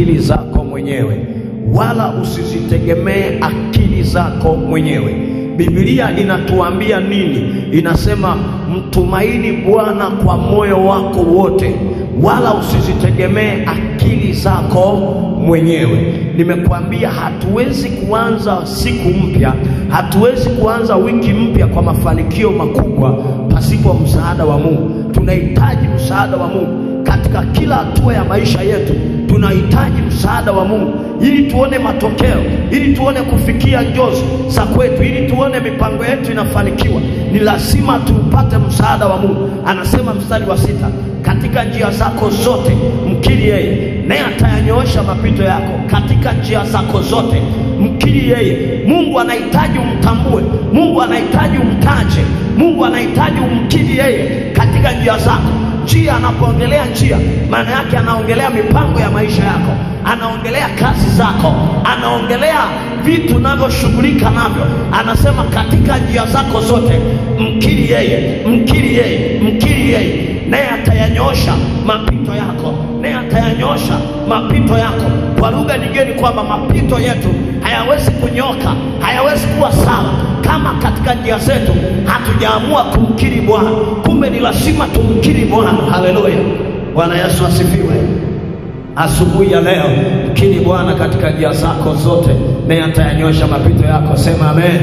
akili zako mwenyewe, wala usizitegemee akili zako mwenyewe. Biblia inatuambia nini? Inasema mtumaini Bwana kwa moyo wako wote, wala usizitegemee akili zako mwenyewe. Nimekuambia hatuwezi kuanza siku mpya, hatuwezi kuanza wiki mpya kwa mafanikio makubwa pasipo msaada wa Mungu. Tunahitaji msaada wa Mungu katika kila hatua ya maisha yetu. Tunahitaji msaada wa Mungu ili tuone matokeo, ili tuone kufikia njozi za kwetu, ili tuone mipango yetu inafanikiwa. Ni lazima tupate msaada wa Mungu. Anasema mstari wa 6, katika njia zako zote mkiri yeye, naye atayanyoosha mapito yako. Katika njia zako zote mkiri yeye. Mungu anahitaji umtambue, Mungu anahitaji umtaje, Mungu anahitaji umkiri yeye katika njia zako. Njia, anapoongelea njia, maana yake anaongelea mipango ya maisha yako, anaongelea kazi zako, anaongelea vitu unavyoshughulika navyo. Anasema katika njia zako zote mkiri yeye, mkiri yeye, mkiri yeye, naye atayanyoosha mapito yako, naye atayanyoosha mapito yako. Kwa lugha nyingine kwamba mapito yetu hayawezi kunyoka, hayawezi kuwa sawa kama katika njia zetu hatujaamua kumkiri Bwana. Kumbe ni lazima tumkiri Bwana. Haleluya, Bwana Yesu asifiwe. Asubuhi ya leo mkiri Bwana katika njia zako zote, naye atayanyoosha mapito yako. Sema amen.